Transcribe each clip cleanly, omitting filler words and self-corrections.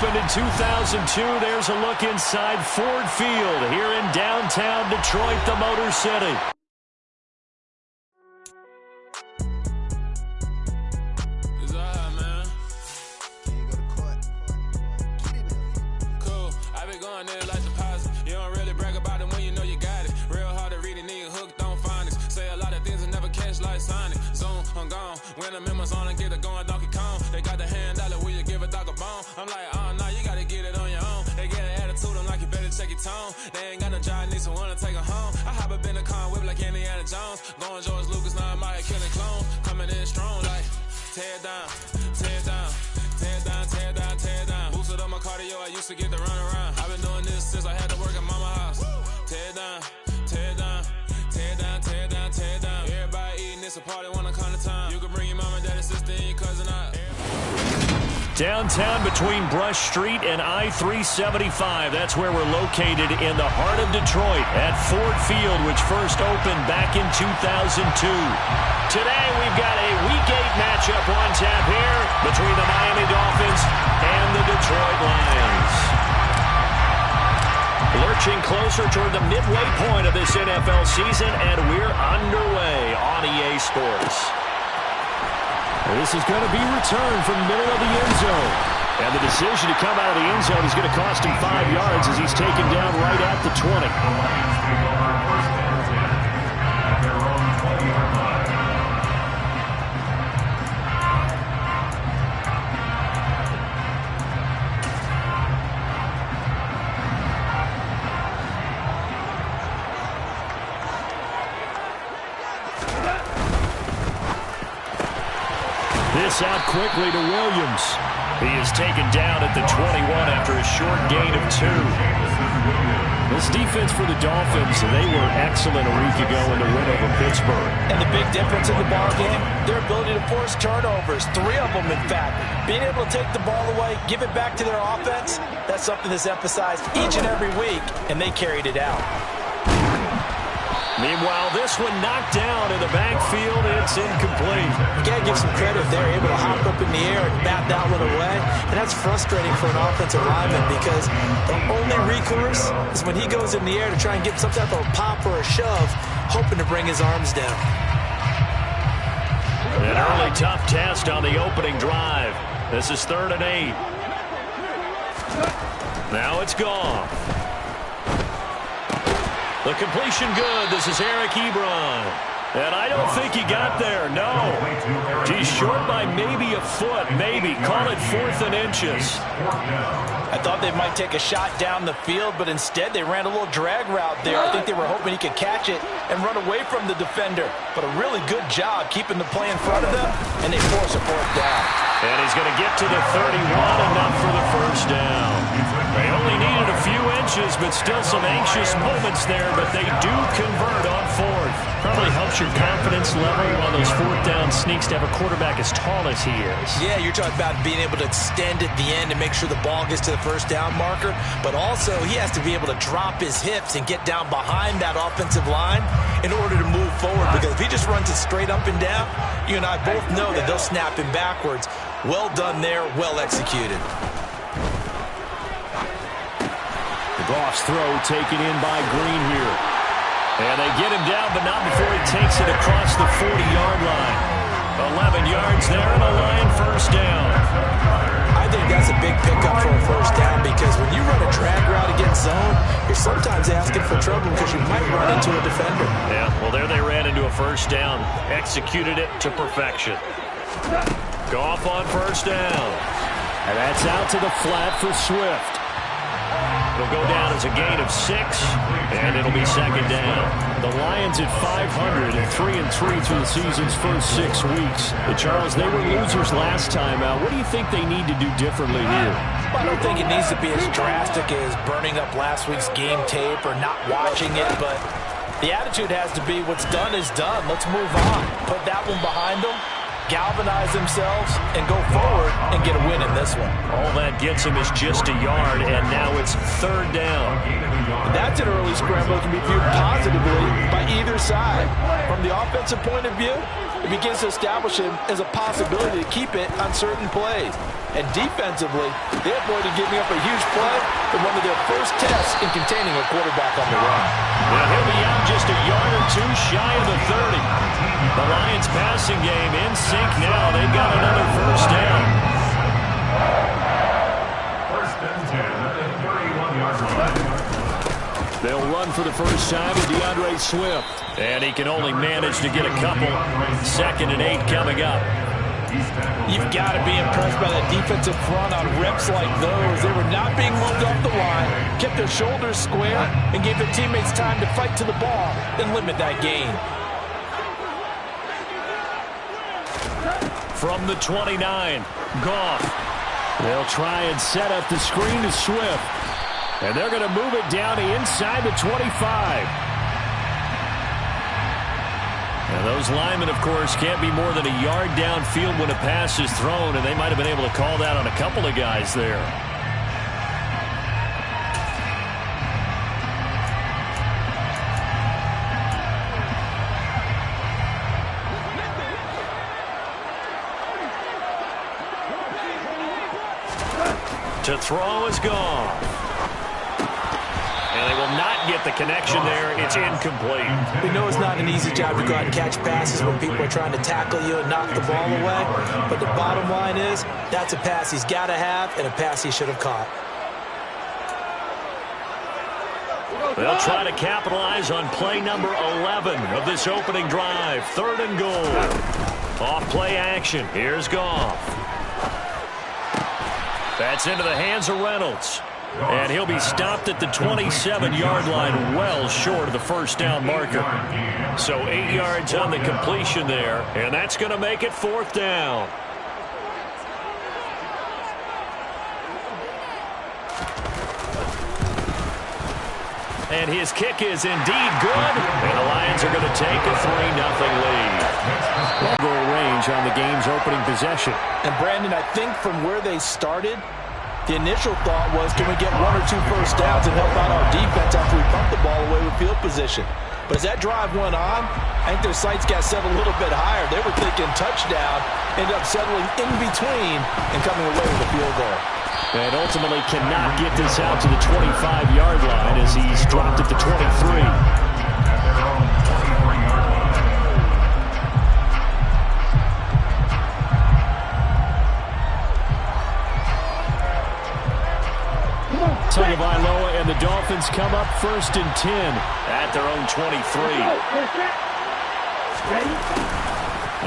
opened in 2002. There's a look inside Ford Field here in downtown Detroit, the Motor City. When I'm in my zone, I get it going Donkey Kong. They got the hand dollar, will you give a dog a bone? I'm like, oh, no, you gotta get it on your own. They get an attitude, I'm like, you better check your tone. They ain't got no job, need someone to take her home. I hop up in the car, whip like Indiana Jones. Going George Lucas, now I'm out here killing clones. Coming in strong, like, tear down, tear down, tear down, tear down, tear down. Boosted up my cardio, I used to get the run around. I've been doing this since I had to work at mama house. Tear down, tear down, tear down, tear down, tear down. Everybody eating, it's a party, one kind of time. You can bring your mom and daddy, sister, and your cousin out. Downtown between Brush Street and I-375. That's where we're located in the heart of Detroit at Ford Field, which first opened back in 2002. Today we've got a Week 8 matchup on tap here between the Miami Dolphins and the Detroit Lions. Lurching closer toward the midway point of this NFL season, and we're underway on EA Sports. This is going to be returned from the middle of the end zone. And the decision to come out of the end zone is going to cost him 5 yards as he's taken down right at the 20. This out quickly to Williams. He is taken down at the 21 after a short gain of 2. This defense for the Dolphins, they were excellent a week ago in the win over Pittsburgh. And the big difference in the ball game, their ability to force turnovers, 3 of them in fact. Being able to take the ball away, give it back to their offense, that's something that's emphasized each and every week, and they carried it out. Meanwhile, this one knocked down in the backfield. It's incomplete. You got to give some credit. They're able to hop up in the air and bat that one away. And that's frustrating for an offensive lineman because the only recourse is when he goes in the air to try and get some type of a pop or a shove, hoping to bring his arms down. An early tough test on the opening drive. This is 3rd and 8. Now it's gone. The completion good. This is Eric Ebron. And I don't think he got there. No. He's short by maybe a foot. Maybe. Call it 4th and inches. I thought they might take a shot down the field, but instead they ran a little drag route there. I think they were hoping he could catch it and run away from the defender. But a really good job keeping the play in front of them, and they force a 4th down. And he's going to get to the 31, enough for the 1st down. They only needed a few inches, but still some anxious moments there, but they do convert on 4th. Probably helps your confidence level on those 4th down sneaks to have a quarterback as tall as he is. Yeah, you're talking about being able to extend at the end and make sure the ball gets to the 1st down marker, but also he has to be able to drop his hips and get down behind that offensive line in order to move forward, because if he just runs it straight up and down, you and I both know that they'll snap him backwards. Well done there, well executed. The Goff's throw taken in by Green here. And they get him down, but not before he takes it across the 40-yard line. 11 yards there and a Lion 1st down. I think that's a big pickup for a 1st down, because when you run a drag route against zone, you're sometimes asking for trouble because you might run into a defender. Yeah, well, there they ran into a 1st down. Executed it to perfection. Goff on 1st down. And that's out to the flat for Swift. It'll go down as a gain of 6, and it'll be 2nd down. The Lions at 500 and 3-3 through the season's first 6 weeks. Charles, they were losers last time out. What do you think they need to do differently here? I don't think it needs to be as drastic as burning up last week's game tape or not watching it, but the attitude has to be what's done is done. Let's move on. Put that one behind them, galvanize themselves, and go forward and get a win in this one. All that gets him is just a yard, and now it's 3rd down. That's an early scramble that can be viewed positively by either side. From the offensive point of view, it begins to establish him as a possibility to keep it on certain plays. And defensively, they avoided giving up a huge play in one of their first tests in containing a quarterback on the run. Well, he'll be out just a yard or two shy of the 30. The Lions passing game in sync now. They've got another first down. First and 10 at the 31-yard line. They'll run for the first time to DeAndre Swift. And he can only manage to get a couple. 2nd and 8 coming up. You've got to be impressed by that defensive front on reps like those. They were not being moved off the line, kept their shoulders square, and gave their teammates time to fight to the ball and limit that gain. From the 29, Goff. They'll try and set up the screen to Swift. And they're going to move it down inside the 25. And those linemen, of course, can't be more than a yard downfield when a pass is thrown, and they might have been able to call that on a couple of guys there. To throw is gone. And they will not get the connection there. It's incomplete. We know it's not an easy job to go out and catch passes when people are trying to tackle you and knock the ball away. But the bottom line is, that's a pass he's got to have and a pass he should have caught. They'll try to capitalize on play number 11 of this opening drive. 3rd and goal. Off play action. Here's Goff. That's into the hands of Reynolds. And he'll be stopped at the 27-yard line, well short of the first down marker. So 8 yards on the completion there, and that's going to make it 4th down. And his kick is indeed good, and the Lions are going to take a 3-0 lead. Goal range on the game's opening possession. And Brandon, I think from where they started, the initial thought was, can we get 1 or 2 first downs and help out our defense after we bump the ball away with field position? But as that drive went on, I think their sights got set a little bit higher. They were thinking touchdown, ended up settling in between and coming away with a field goal. And ultimately cannot get this out to the 25-yard line as he's dropped at the 23. Tagovailoa and the Dolphins come up 1st and 10 at their own 23.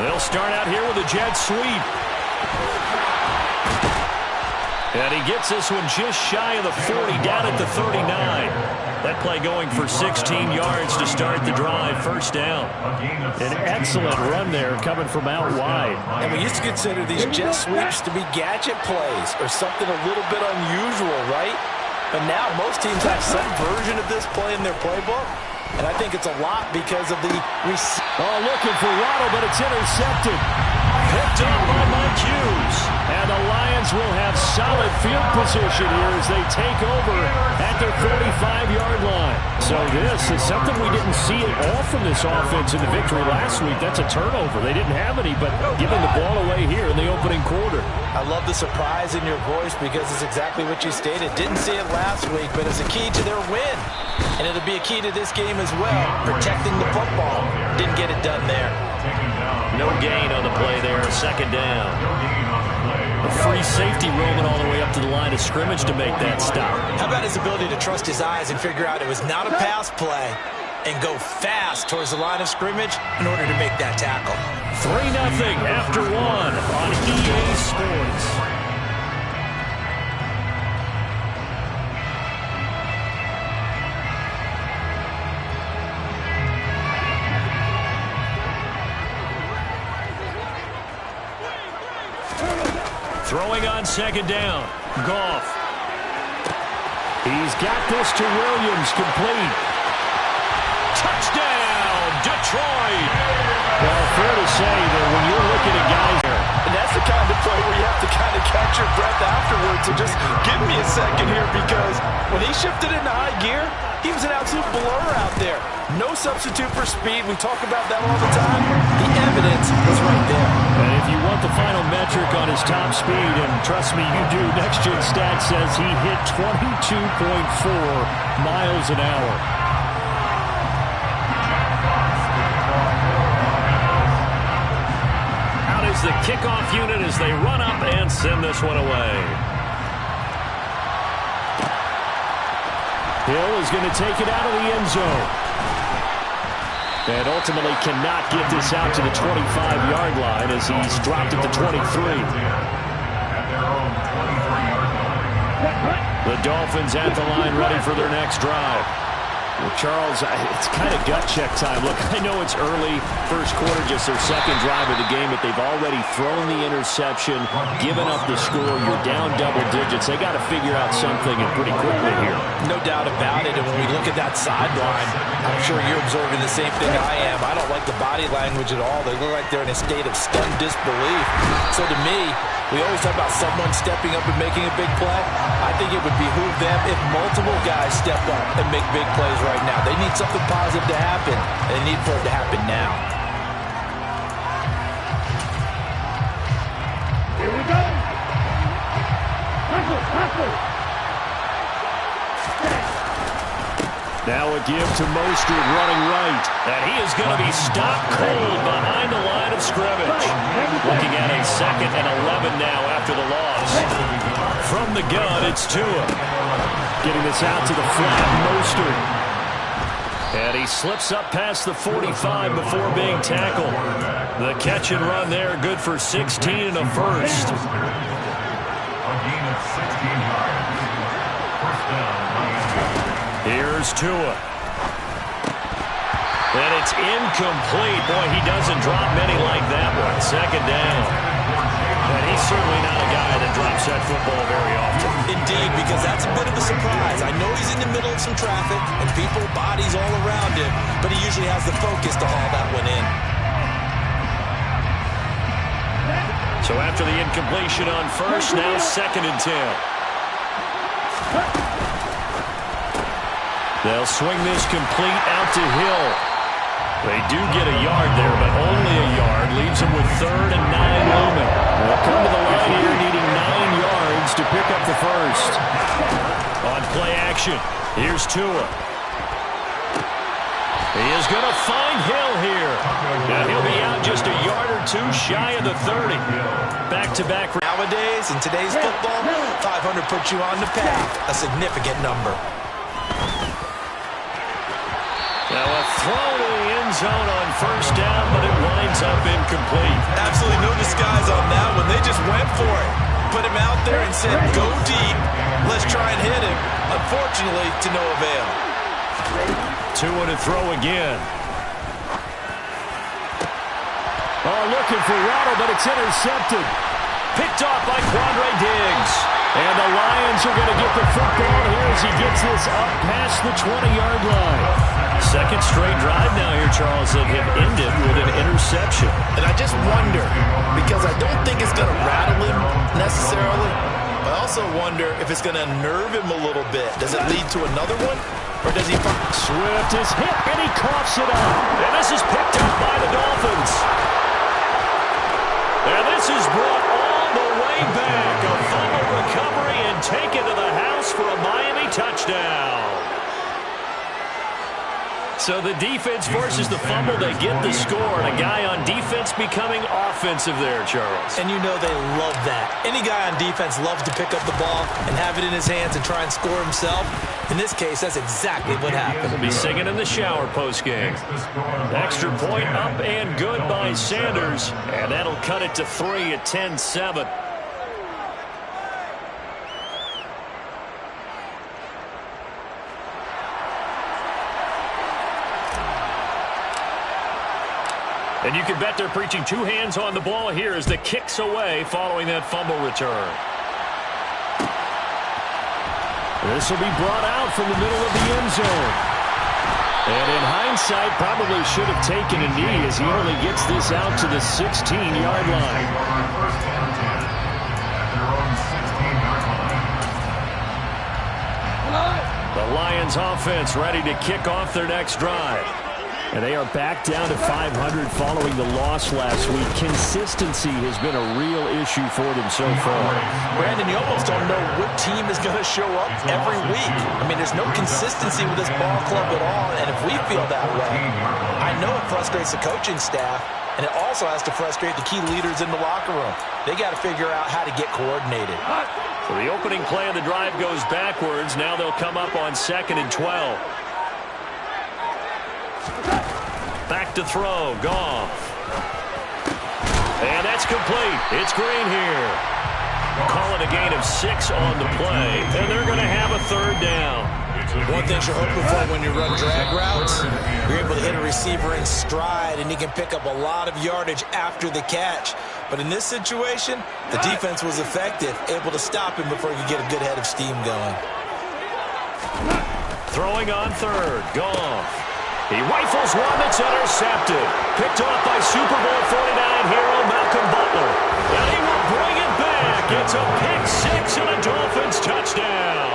They'll start out here with a jet sweep. And he gets this one just shy of the 40, down at the 39. That play going for 16 yards to start the drive. First down. An excellent run there coming from out wide. And we used to consider these jet sweeps to be gadget plays or something a little bit unusual, right? But now most teams have some version of this play in their playbook. And I think it's a lot because of the looking for Waddle, but it's intercepted. Picked up by Mike Hughes. And the Lions will have solid field position here as they take over at their 45-yard line. So this is something we didn't see at all from this offense in the victory last week. That's a turnover. They didn't have any, but giving the ball away here in the opening quarter. I love the surprise in your voice because it's exactly what you stated. Didn't see it last week, but it's a key to their win. And it'll be a key to this game as well, protecting the football. Didn't get it done there. No gain on the play there, 2nd down. A free safety roaming all the way up to the line of scrimmage to make that stop. How about his ability to trust his eyes and figure out it was not a pass play and go fast towards the line of scrimmage in order to make that tackle. 3-0 after 1 on EA Sports. Throwing on 2nd down. Goff. He's got this to Williams, complete. Touchdown, Detroit. Well, fair to say that when you're looking at guys here. And that's the kind of play where you have to kind of catch your breath afterwards. So just give me a second here because when he shifted into high gear, he was an absolute blur out there. No substitute for speed. We talk about that all the time. The evidence was right there. And if you want the final metric on his top speed, and trust me, you do. Next Gen Stats says he hit 22.4 miles an hour. Out is the kickoff unit as they run up and send this one away. Hill is going to take it out of the end zone. And ultimately cannot get this out to the 25-yard line as he's dropped at the 23. The Dolphins at the line ready for their next drive. Well, Charles, it's kind of gut check time. Look, I know it's early, first quarter, just their second drive of the game, but they've already thrown the interception, given up the score. You're down double digits. They got to figure out something and pretty quickly here. No doubt about it. And when we look at that sideline, I'm sure you're observing the same thing I am. I don't like the body language at all. They look like they're in a state of stunned disbelief. So to me, we always talk about someone stepping up and making a big play. I think it would behoove them if multiple guys step up and make big plays right now. They need something positive to happen, and they need for it to happen now. Here we go. Now a give to Mostert running right. And he is going to be stopped cold behind the line of scrimmage. Looking at a 2nd and 11 now after the loss. From the gun, it's Tua. Getting this out to the flat, Mostert. And he slips up past the 45 before being tackled. The catch and run there, good for 16 and a first. A gain of 16 yards. First down. Here's Tua. And it's incomplete. Boy, he doesn't drop many like that one. Second down. And he's certainly not a guy that drops that football very often. Indeed, because that's a bit of a surprise. I know he's in the middle of some traffic and people, bodies all around him, but he usually has the focus to haul that one in. So after the incompletion on first, now 2nd and 10. They'll swing this complete out to Hill. They do get a yard there, but only a yard. Leaves them with 3rd and 9 looming. They'll come to the line here needing 9 yards to pick up the first. On play action, here's Tua. He is going to find Hill here. Now he'll be out just a yard or two shy of the 30. Back-to-back. Nowadays, in today's football, 500 puts you on the path. A significant number. Now a throw to the end zone on first down, but it winds up incomplete. Absolutely no disguise on that one. They just went for it. Put him out there and said, go deep. Let's try and hit him. Unfortunately, to no avail. Tua to throw again. Oh, looking for Waddle, but it's intercepted. Picked off by Quandre Diggs. And the Lions are going to get the football here as he gets this up past the 20-yard line. Second straight drive now here, Charles, that have ended with an interception. And I just wonder, because I don't think it's going to rattle him necessarily, I also wonder if it's going to nerve him a little bit. Does it lead to another one? Or does he... Swift is hit, and he coughs it up. And this is picked up by the Dolphins. And this is brought all the way back. A fumble recovery and taken to the house for a Miami touchdown. So the defense forces the fumble. They get the score. And a guy on defense becoming offensive there, Charles. And you know they love that. Any guy on defense loves to pick up the ball and have it in his hands and try and score himself. In this case, that's exactly what happened. He'll be singing in the shower postgame. Extra point up and good by Sanders. And that'll cut it to 3 at 10-7. And you can bet they're preaching two hands on the ball here as the kick's away following that fumble return. This will be brought out from the middle of the end zone. And in hindsight, probably should have taken a knee as he only gets this out to the 16-yard line. The Lions offense ready to kick off their next drive. And they are back down to 500 following the loss last week. Consistency has been a real issue for them so far. Brandon, you almost don't know what team is going to show up every week. I mean, there's no consistency with this ball club at all, and if we feel that way, I know it frustrates the coaching staff, and it also has to frustrate the key leaders in the locker room. They got to figure out how to get coordinated. So the opening play of the drive goes backwards. Now they'll come up on 2nd and 12. Back to throw, Goff. And that's complete. It's Green here. Call it a gain of 6 on the play, and they're going to have a 3rd down. One thing you're hoping for when you run drag routes, you're able to hit a receiver in stride, and he can pick up a lot of yardage after the catch. But in this situation, the defense was effective, able to stop him before he could get a good head of steam going. Throwing on 3rd, Goff. He rifles one that's intercepted. Picked off by Super Bowl 49 hero Malcolm Butler. And he will bring it back. It's a pick 6 and a Dolphins touchdown.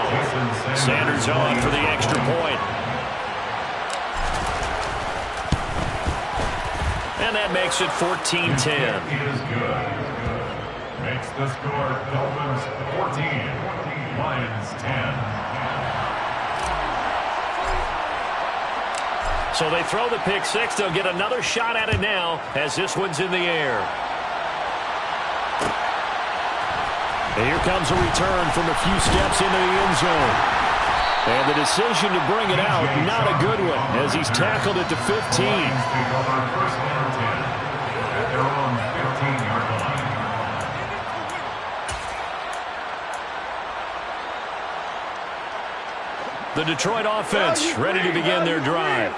Sanders on for the extra point. And that makes it 14-10. Is good. Makes the score Dolphins 14, Lions 10. So they throw the pick 6. They'll get another shot at it now as this one's in the air. And here comes a return from a few steps into the end zone. And the decision to bring it out, not a good one, as he's tackled at the 15. Take over 1st and 10 at their own 15-yard line. The Detroit offense ready to begin their drive.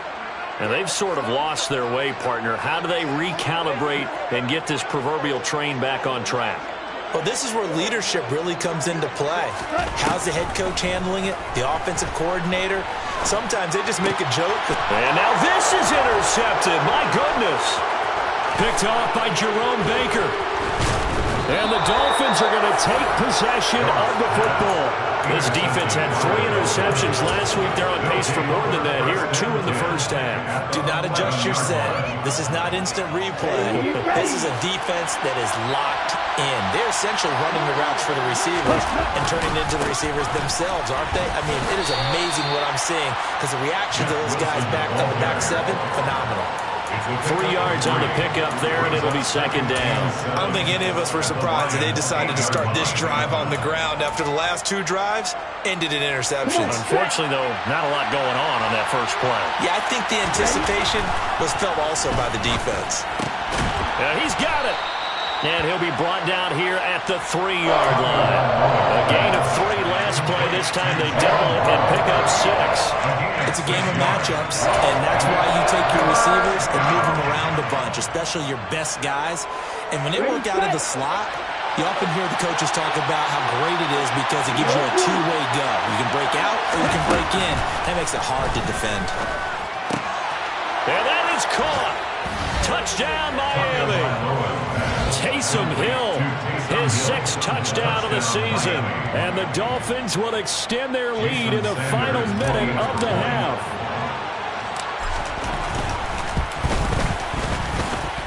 And they've sort of lost their way, partner. How do they recalibrate and get this proverbial train back on track? Well, this is where leadership really comes into play. How's the head coach handling it? The offensive coordinator? Sometimes they just make a joke. And now this is intercepted. My goodness. Picked off by Jerome Baker. And the Dolphins are going to take possession of the football. This defense had 3 interceptions last week. They're on pace for more than that here. 2 in the first half. Do not adjust your set. This is not instant replay. This is a defense that is locked in. They're essentially running the routes for the receivers and turning into the receivers themselves, aren't they? I mean, it is amazing what I'm seeing because the reaction to those guys backed up in back 7, phenomenal. 3 yards on the pickup there, and it'll be 2nd down. I don't think any of us were surprised that they decided to start this drive on the ground after the last 2 drives ended in interceptions. Unfortunately, though, not a lot going on that first play. Yeah, I think the anticipation was felt also by the defense. Yeah, he's got it. And he'll be brought down here at the 3-yard line. A gain of 3 last play. This time they double it and pick up 6. It's a game of matchups, and that's why you take your receivers and move them around a bunch, especially your best guys. And when they work out of the slot, you often hear the coaches talk about how great it is because it gives you a 2-way go. You can break out or you can break in. That makes it hard to defend. And that is caught. Touchdown, Miami. Taysom Hill, his 6th touchdown of the season. And the Dolphins will extend their lead in the final minute of the half.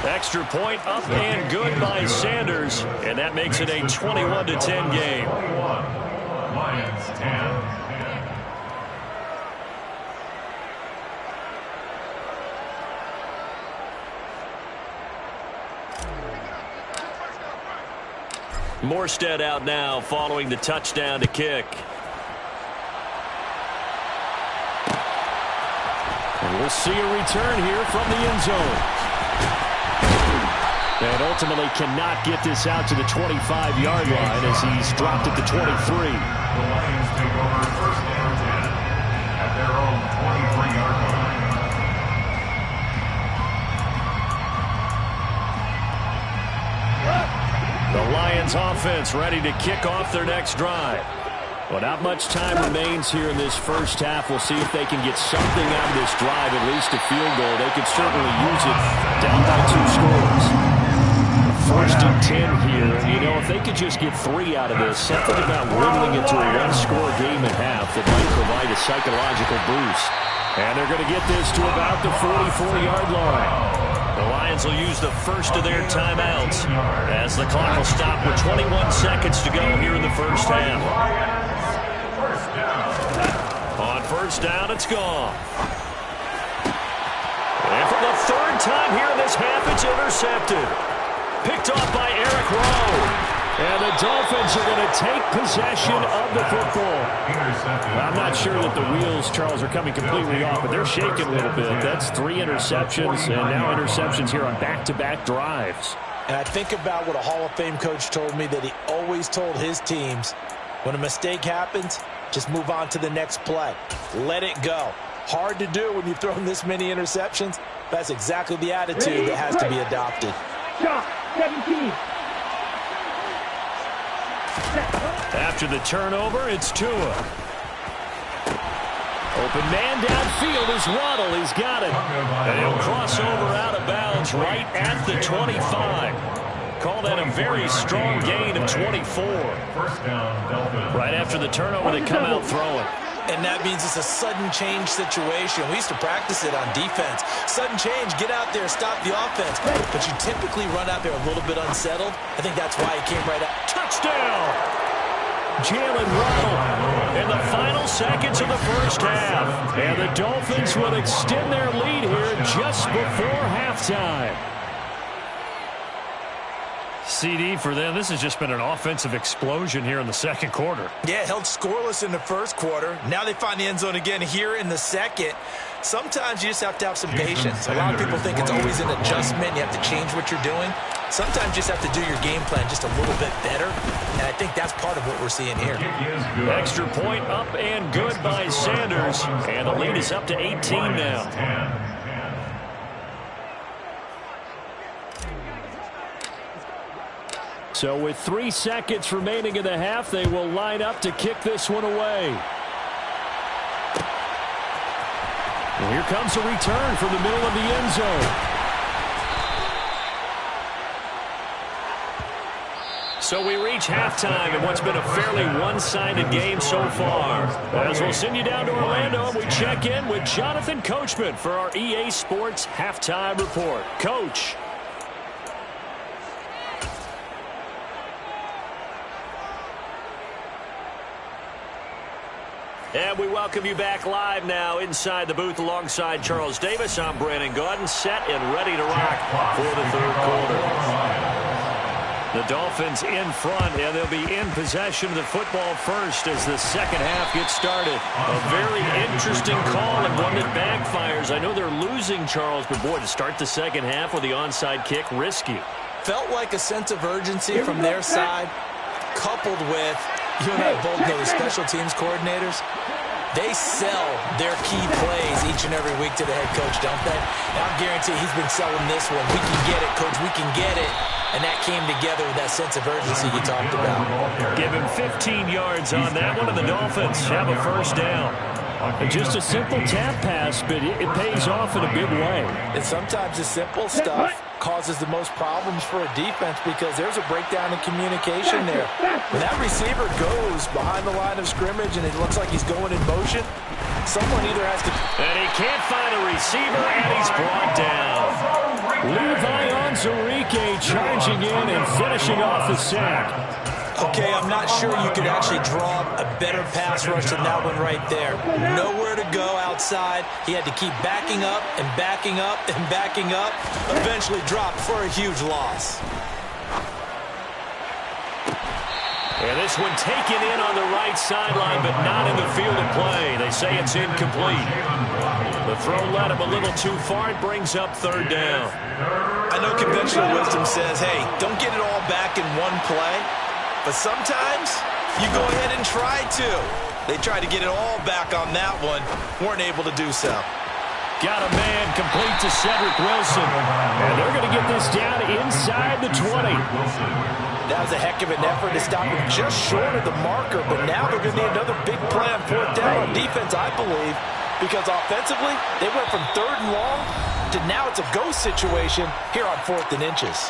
Extra point up and good by Sanders. And that makes it a 21-10 game. 21, Lions 10. Morstead out now following the touchdown to kick. And we'll see a return here from the end zone. And ultimately cannot get this out to the 25-yard line as he's dropped at the 23. The Lions take over 1st and 10 at their own 23-yard line. The Lions offense ready to kick off their next drive. Well, not much time remains here in this first half. We'll see if they can get something out of this drive, at least a field goal. They could certainly use it down by 2 scores. 1st and 10 here. And, you know, if they could just get 3 out of this, something about whittling it to a 1-score game at half that might provide a psychological boost. And they're going to get this to about the 44-yard line. The Lions will use the first of their timeouts as the clock will stop with 21 seconds to go here in the first half. On first down, it's gone. And for the third time here in this half, it's intercepted. Picked off by Eric Rowe. And the Dolphins are going to take possession of the football. I'm not sure that the wheels, Charles, are coming completely off, but they're shaking a little bit. That's 3 interceptions, and now interceptions here on back-to-back drives. And I think about what a Hall of Fame coach told me, that he always told his teams, when a mistake happens, just move on to the next play. Let it go. Hard to do when you've thrown this many interceptions. That's exactly the attitude that has to be adopted. Shot 17. After the turnover, it's Tua. Open man downfield is Waddle. He's got it. And he'll cross over out of bounds right at the 25. Call that a very strong gain of 24. Right after the turnover, they come out throwing. And that means it's a sudden change situation. We used to practice it on defense. Sudden change, get out there, stop the offense. But you typically run out there a little bit unsettled. I think that's why he came right out. Touchdown! Jalen Waddle in the final seconds of the first half. And the Dolphins will extend their lead here just before halftime. CD for them, this has just been an offensive explosion here in the second quarter. Yeah, held scoreless in the first quarter. Now they find the end zone again here in the second. Sometimes you just have to have some patience. A lot of people think it's always an adjustment. You have to change what you're doing. Sometimes you just have to do your game plan just a little bit better. And I think that's part of what we're seeing here. Extra point up and good by Sanders. And the lead is up to 18 now. So with 3 seconds remaining in the half, they will line up to kick this one away. And here comes a return from the middle of the end zone. So we reach halftime in what's been a fairly one-sided game so far. As we'll send you down to Orlando, we check in with Jonathan Coachman for our EA Sports Halftime Report. Coach. And we welcome you back live now inside the booth alongside Charles Davis. I'm Brandon Gaudin, set and ready to rock for the third quarter. The Dolphins in front, and they'll be in possession of the football first as the second half gets started. A very interesting call and one that backfires. I know they're losing, Charles, but boy, to start the second half with the onside kick, risky. Felt like a sense of urgency from their side, coupled with, you and I both know the special teams coordinators, they sell their key plays each and every week to the head coach, don't they? And I guarantee he's been selling this one. We can get it, coach, we can get it. And that came together with that sense of urgency you talked about. Give him 15 yards on that one, and the Dolphins have a first down. Just a simple tap pass, but it pays off in a big way. And sometimes the simple stuff causes the most problems for a defense because there's a breakdown in communication there. When that receiver goes behind the line of scrimmage and it looks like he's going in motion, someone either has to... And he can't find a receiver, and he's brought down. Levi Onwuzurike charging in and finishing off the sack. Okay, I'm not sure you could actually draw a better pass rush than that one right there. Nowhere to go outside. He had to keep backing up and backing up and backing up. Eventually dropped for a huge loss. And this one taken in on the right sideline, but not in the field of play. They say it's incomplete. The throw led him a little too far. It brings up third down. I know conventional wisdom says, hey, don't get it all back in one play. But sometimes you go ahead and try to. They tried to get it all back on that one. Weren't able to do so. Got a man complete to Cedric Wilson. And they're going to get this down inside the 20. That was a heck of an effort to stop him just short of the marker. But now they're going to need another big play on fourth down on defense, I believe. Because offensively, they went from 3rd and long to now it's a go situation here on 4th and inches.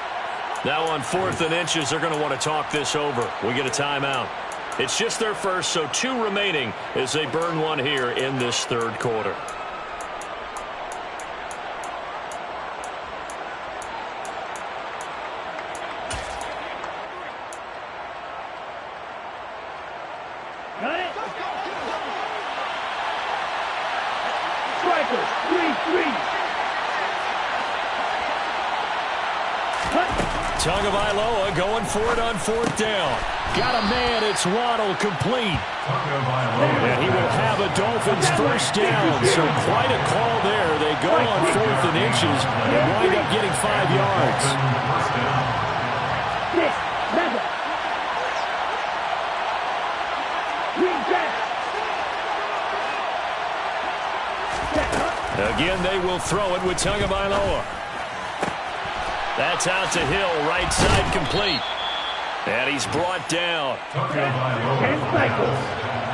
Now on 4th and inches, they're going to want to talk this over. We get a timeout. It's just their first, so 2 remaining as they burn one here in this third quarter. Michael, 3-3. Tagovailoa going for it on 4th down. Got a man, it's Waddle, complete. And he will have a Dolphins first down. So quite a call there. They go on 4th and inches and wind up getting 5 yards. 6, 7. Green back. Again, they will throw it with Tagovailoa. That's out to Hill, right side complete. And he's brought down. And cycles.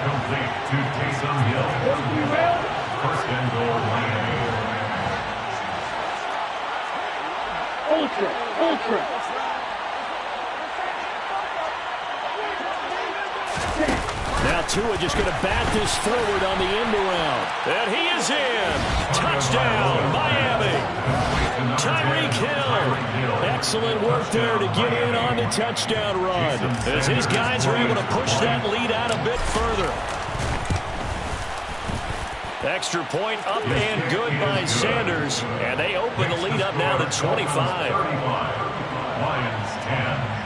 Complete to Taysom Hill. First and goal, Miami. Ultra. Now Tua just going to bat this forward on the end around. And he is in. Touchdown, Miami. Tyreek Hill. Excellent work there to get in on the touchdown run, as his guys are able to push that lead out a bit further. Extra point up and good by Sanders, and they open the lead up now to 25. Lions 10.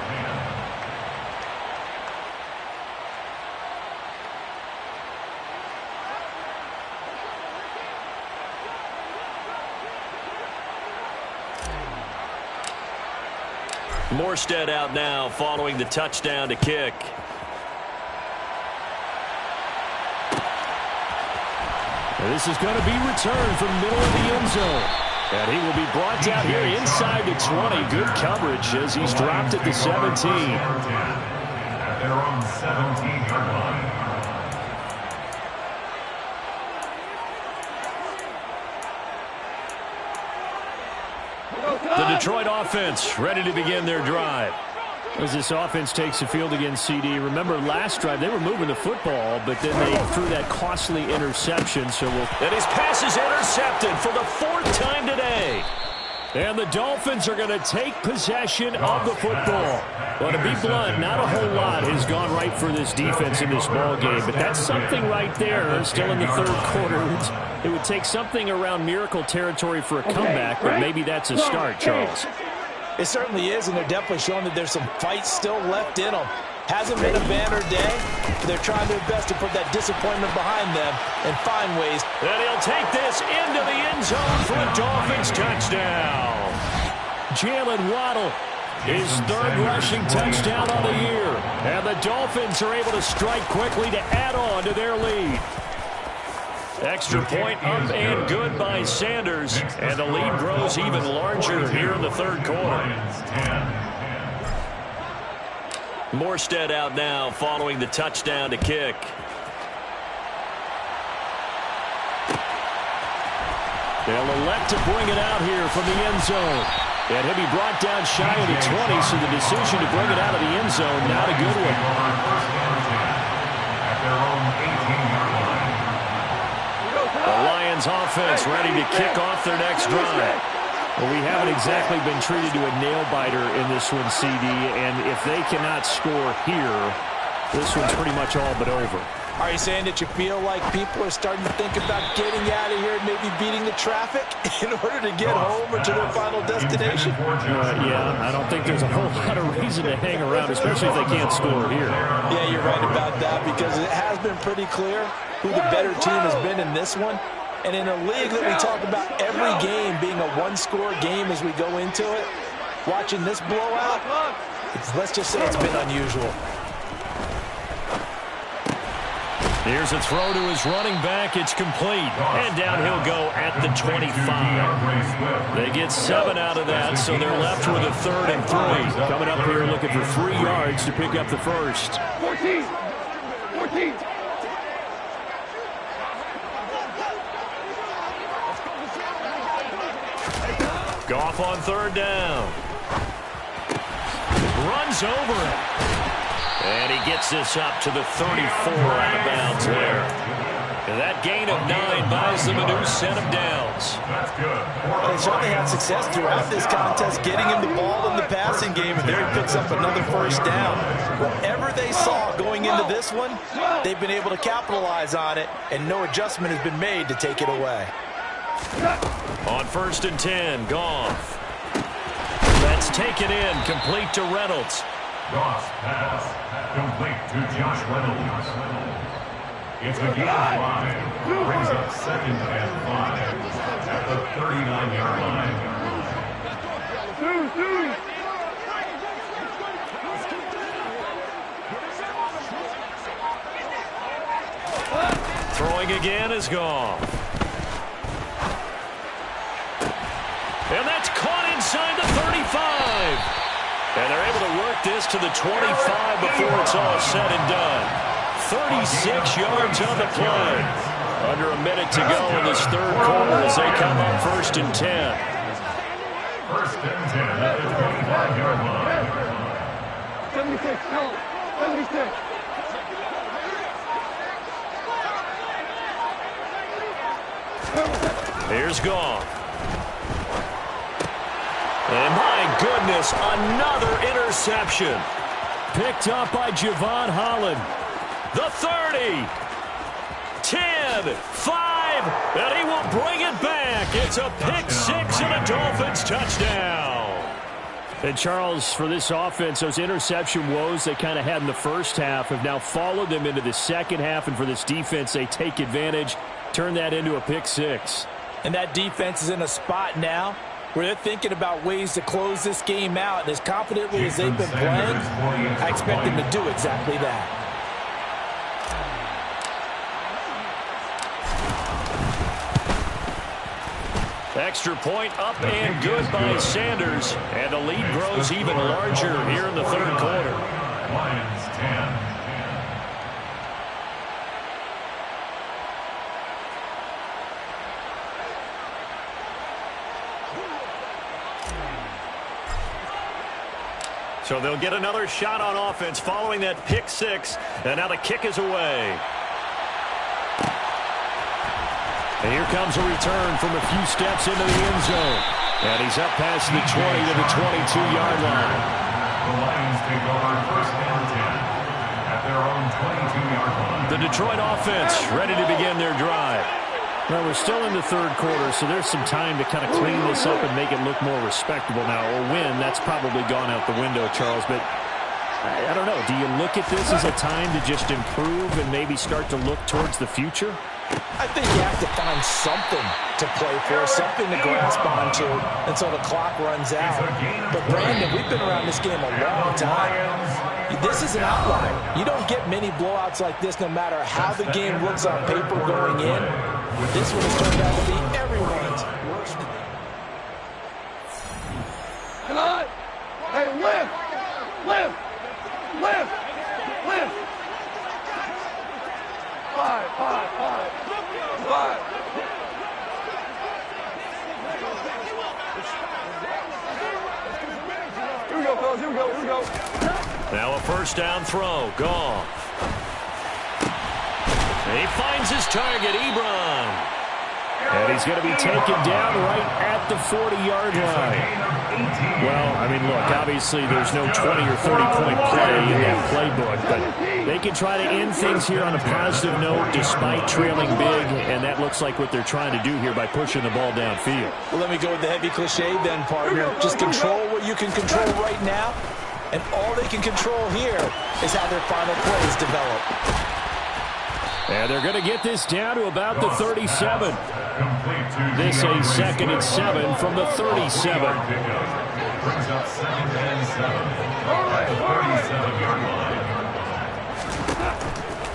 Morstead out now following the touchdown to kick. This is going to be returned from middle of the end zone. And he will be brought down here inside the 20. Good coverage as he's dropped at the 17. At their own 17-yard line. The Detroit offense ready to begin their drive. As this offense takes the field against CD. Remember last drive they were moving the football, but then they threw that costly interception. And his pass is intercepted for the 4th time today. And the Dolphins are going to take possession of the football. Well, to be blunt, not a whole lot has gone right for this defense in this ball game, but that's something right there. Still in the 3rd quarter. It would take something around miracle territory for a comeback, but maybe that's a start, Charles. It certainly is, and they're definitely showing that there's some fight still left in them. Hasn't been a banner day, but they're trying their best to put that disappointment behind them and find ways. And he'll take this into the end zone for a Dolphins touchdown. Jalen Waddle, his 3rd rushing touchdown on the year. And the Dolphins are able to strike quickly to add on to their lead. Extra point up and good by Sanders, and the lead grows even larger here in the 3rd quarter. Morstead out now following the touchdown to kick. They'll elect to bring it out here from the end zone. And he'll be brought down shy of the 20, so the decision to bring it out of the end zone, not a good one. At their own 18-yard line. The Lions offense ready to kick off their next drive. Well, we haven't exactly been treated to a nail-biter in this one, CD, and if they cannot score here, this one's pretty much all but over. Are you saying that you feel like people are starting to think about getting out of here and maybe beating the traffic in order to get home or to their final destination? Yeah, I don't think there's a whole lot of reason to hang around, especially if they can't score here. Yeah, you're right about that, because it has been pretty clear who the better team has been in this one. And in a league that we talk about every game being a one-score game as we go into it, watching this blowout, let's just say it's been unusual. Here's a throw to his running back. It's complete. And down he'll go at the 25. They get 7 out of that, so they're left with a 3rd and 3. Coming up here looking for 3 yards to pick up the first. 14. Goff on 3rd down. Runs over it. And he gets this up to the 34 out of bounds there. And that gain of 9 buys them a new set of downs. That's good. They certainly had success throughout this contest, getting him the ball in the passing game, and there he picks up another first down. Whatever they saw going into this one, they've been able to capitalize on it, and no adjustment has been made to take it away. On 1st and 10, Goff. That's taken in, complete to Reynolds. Goff's pass, complete to Josh Reynolds. It's a gain of 5. Brings up 2nd and 5 at the 39-yard line. Throwing again is Goff. And that's caught inside the 35. And they're able to work this to the 25 before it's all said and done. 36 yards on the play. Under a minute to go in this third quarter as they come up 1st and 10. 1st and 10 at the 25-yard line. 76, no, 76. Here's Goff. And my goodness, another interception. Picked up by Javon Holland. The 30. 10, 5, and he will bring it back. It's a pick 6 and a Dolphins touchdown. And Charles, for this offense, those interception woes they kind of had in the first half have now followed them into the second half, and for this defense, they take advantage, turn that into a pick 6. And that defense is in a spot now where they're thinking about ways to close this game out. And as confidently as they've been playing, I expect them to do exactly that. Extra point up and good by Sanders. And the lead grows even larger here in the third quarter. Lions 10. So they'll get another shot on offense following that pick 6. And now the kick is away. And here comes a return from a few steps into the end zone. And he's up past the 20 to the 22-yard line. The Lions take over 1st and 10 at their own 22-yard line. The Detroit offense ready to begin their drive. Well, we're still in the third quarter, so there's some time to kind of clean this up and make it look more respectable now. Or win, that's probably gone out the window, Charles. But I don't know. Do you look at this as a time to just improve and maybe start to look towards the future? I think you have to find something to play for, something to grasp onto until the clock runs out. But, Brandon, we've been around this game a long time. This is an outlier. You don't get many blowouts like this no matter how the game looks on paper going in. This one has turned out to be everyone's worst. Come on. Hey, lift. Lift. Lift. Lift. 5, 5, 5. 5. Here we go, fellas. Here we go. Here we go. Now a first down throw. Goff. And he finds his target, Ebron. And he's going to be taken down right at the 40-yard line. Well, I mean, look, obviously there's no 20 or 30-point play in that playbook, but they can try to end things here on a positive note despite trailing big, and that looks like what they're trying to do here by pushing the ball downfield. Well, let me go with the heavy cliche then, partner. Just control what you can control right now, and all they can control here is how their final plays develop. And they're going to get this down to about the 37. This a 2nd and 7 from the 37. Brings up 2nd and 7 at the 37-yard line.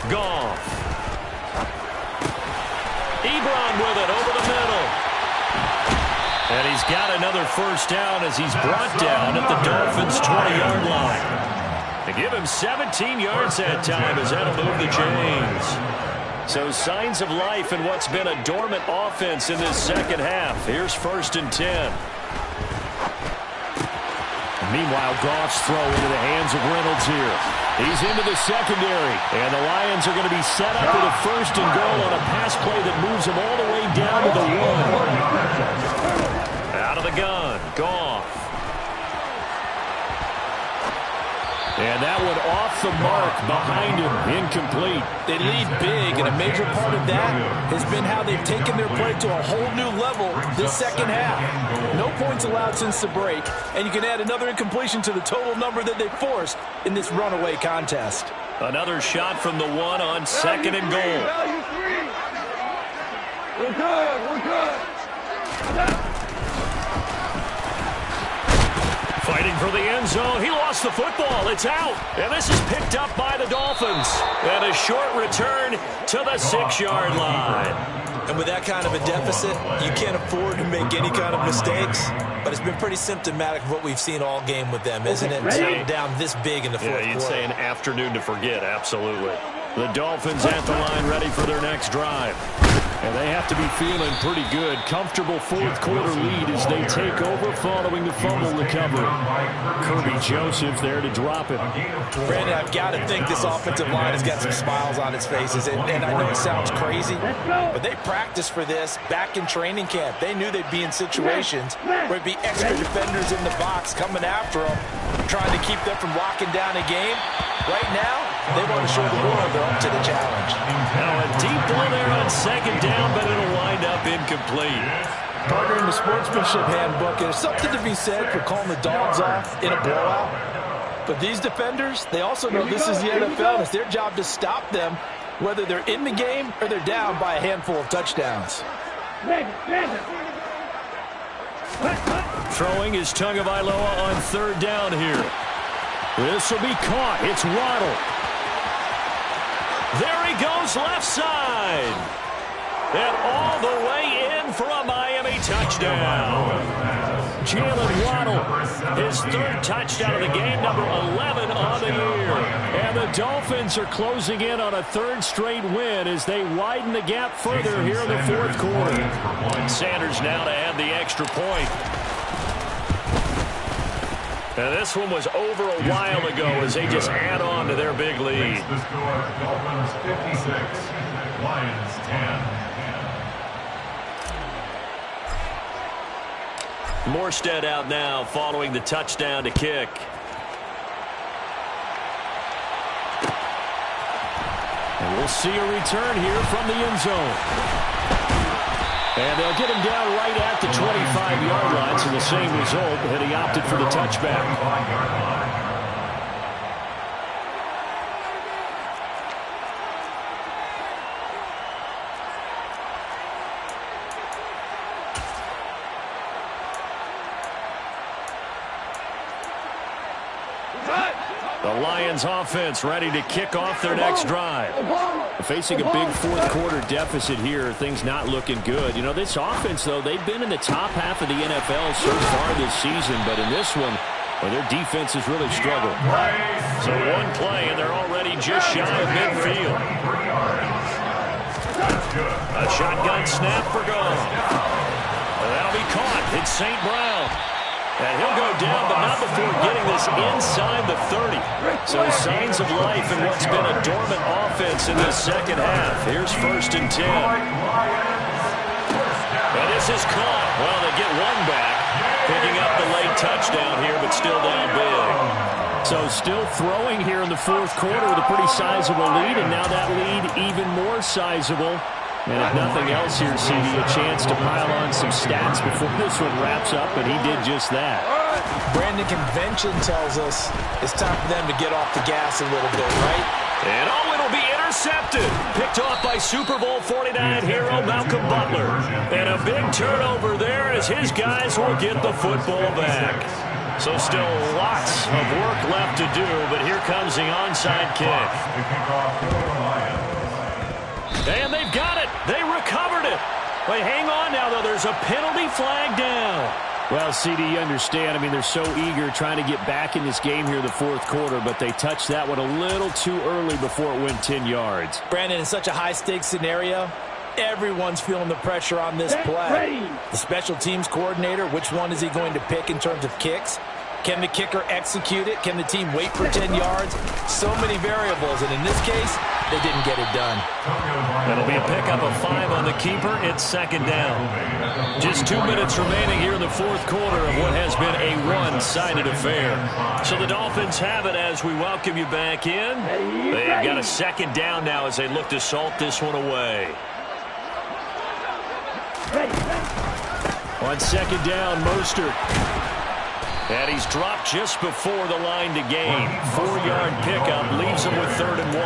Goff. Ebron with it over the middle. And he's got another first down as he's brought down at the Dolphins' 20-yard line. To give him 17 yards that time as that'll move the chains. So signs of life in what's been a dormant offense in this second half. Here's 1st and 10. Meanwhile, Goff's throw into the hands of Reynolds here. He's into the secondary. And the Lions are going to be set up with a 1st and goal on a pass play that moves them all the way down to the 1. Out of the gun, Goff. And And that one off the mark behind him, incomplete. They lead big, and a major part of that has been how they've taken their play to a whole new level this second half. No points allowed since the break, and you can add another incompletion to the total number that they forced in this runaway contest. Another shot from the one on second and goal. We're good. We're good. Fighting for the end zone. He lost the football. It's out. And this is picked up by the Dolphins. And a short return to the 6-yard line. And with that kind of a deficit, you can't afford to make any kind of mistakes. But it's been pretty symptomatic of what we've seen all game with them, isn't it? It's down this big in the fourth quarter. Yeah, you'd say an afternoon to forget, absolutely. The Dolphins at the line ready for their next drive. And they have to be feeling pretty good. Comfortable fourth-quarter lead as they take over following the fumble recovery. Kirby Joseph there to drop it. Brandon, I've got to think this offensive line has got some smiles on its faces. And I know it sounds crazy, but they practiced for this back in training camp. They knew they'd be in situations where it'd be extra defenders in the box coming after them, trying to keep them from locking down a game. Right now, they want to show the world they're up to the challenge. Now a deep one there on second down, but it'll wind up incomplete. Partner, in the sportsmanship handbook, there's something to be said for calling the dogs off in a blowout. But these defenders, they also know this is the NFL, and it's their job to stop them, whether they're in the game or they're down by a handful of touchdowns. Throwing is Tagovailoa on third down here. This will be caught. It's Waddle. There he goes left side. And all the way in for a Miami touchdown. Jalen Waddle, his third touchdown of the game, number 11 on the year. And the Dolphins are closing in on a third straight win as they widen the gap further here in the fourth quarter. Sanders now to add the extra point. And this one was over a while ago as they just add on to their big lead. The score, Dolphins 56, Lions 10. Morstead out now following the touchdown to kick. And we'll see a return here from the end zone. And they'll get him down right at the 25-yard line, so the same result, and he opted for the touchback. The Lions offense ready to kick off their next drive. Facing a big fourth-quarter deficit here, things not looking good. You know, this offense, though, they've been in the top half of the NFL so far this season, but in this one, well, their defense has really struggled. So one play, and they're already just shy of midfield. A shotgun snap for Goff. That'll be caught. It's St. Brown. And he'll go down, but not before getting this inside the 30. So signs of life in what's been a dormant offense in this second half. Here's 1st and 10. And this is caught. Well, they get one back. Picking up the late touchdown here, but still down big. So still throwing here in the fourth quarter with a pretty sizable lead, and now that lead even more sizable. And if nothing else here, CD, a chance to pile on some stats before this one wraps up, and he did just that. Brandon, convention tells us it's time for them to get off the gas a little bit, right? And it'll be intercepted. Picked off by Super Bowl 49 hero Malcolm Butler. And a big turnover there as his guys will get the football back. So still lots of work left to do, but here comes the onside kick. And they've got it. They recovered it. Wait, hang on now, though. There's a penalty flag down. Well, CD, you understand. I mean, they're so eager trying to get back in this game here in the fourth quarter, but they touched that one a little too early before it went 10 yards. Brandon, in such a high-stakes scenario, everyone's feeling the pressure on this play. The special teams coordinator, which one is he going to pick in terms of kicks? Can the kicker execute it? Can the team wait for 10 yards? So many variables, and in this case, they didn't get it done. That'll be a pickup of 5 on the keeper. It's second down. Just 2 minutes remaining here in the fourth quarter of what has been a one-sided affair. So the Dolphins have it as we welcome you back in. They've got a second down now as they look to salt this one away. On second down, Mostert. And he's dropped just before the line to gain. 4-yard pickup leaves him with 3rd and 1.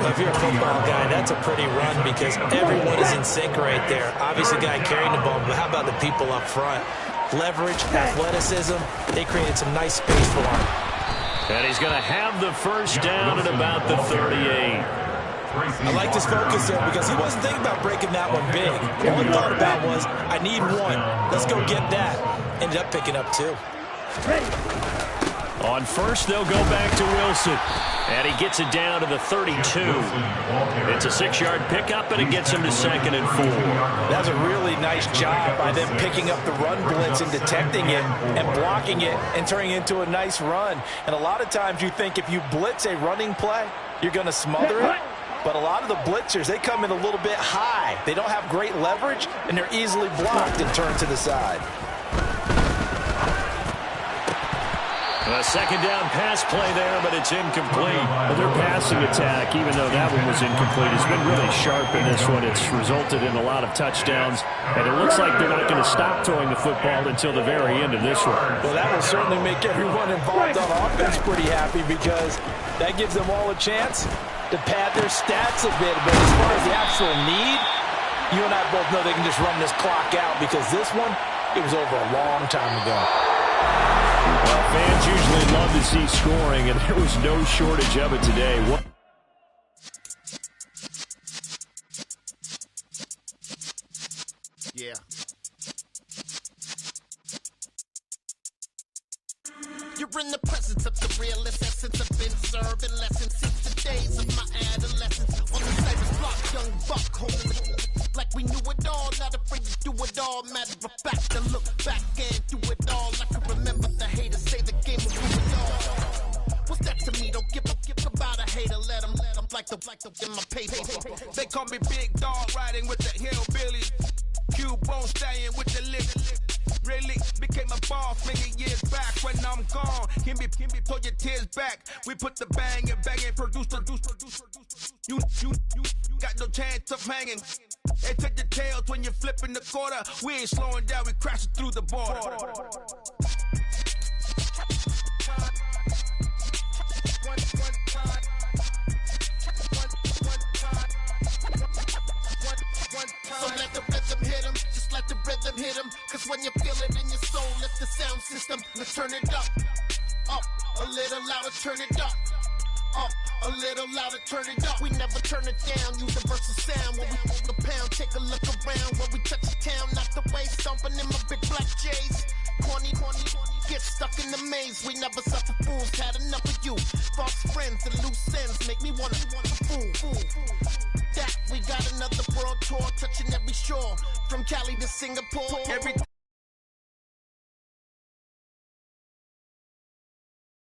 Well, if you're a football guy, that's a pretty run because everyone is in sync right there. Obviously, the guy carrying the ball, but how about the people up front? Leverage, athleticism, they created some nice space for him. And he's going to have the first down at about the 38. I like his focus there because he wasn't thinking about breaking that one big. All he thought about was, I need one. Let's go get that. Ended up picking up 2. On first, they'll go back to Wilson. And he gets it down to the 32. It's a 6-yard pickup, and it gets him to 2nd and 4. That was a really nice job by them picking up the run blitz and detecting it and blocking it and turning it into a nice run. And a lot of times you think if you blitz a running play, you're going to smother it. But a lot of the blitzers, they come in a little bit high. They don't have great leverage, and they're easily blocked and turned to the side. A second down pass play there, but it's incomplete. Well, their passing attack, even though that one was incomplete, has been really sharp in this one. It's resulted in a lot of touchdowns, and it looks like they're not going to stop throwing the football until the very end of this one. Well, that will certainly make everyone involved on offense pretty happy because that gives them all a chance to pad their stats a bit. But as far as the actual need, you and I both know they can just run this clock out because this one, it was over a long time ago. Well, fans usually love to see scoring, and there was no shortage of it today. Yeah. You're in the presence of the realest essence. I've been serving lessons since the days of my adolescence. On the cyber's block, young buck, holding like we knew it all, not afraid to do it all. Matter of fact, to look back and do it all. I can remember the haters say the game will do it all. What's that to me? Don't give about a hater. Let them like the in my paper. They call me Big Dog, riding with the hillbillies. Cubone staying with the lick. Really became a boss many years back when I'm gone. Can be pull your tears back. We put the bang and produce. You got no chance of hanging. They take the tails when you're flipping the quarter. We ain't slowing down, we crashing through the border. So let the rhythm hit him, just let the rhythm hit him. Cause when you feel it in your soul, lift the sound system. Let's turn it up, a little louder, turn it up. A little louder, turn it up. We never turn it down, universal sound. When we move the pound, take a look around. When we touch the town, not the way, stomping in my big black J's. Corny, get stuck in the maze. We never suffer fools, had enough of you. False friends and loose ends make me wanna fool. That we got another world tour, touching every shore. From Cali to Singapore.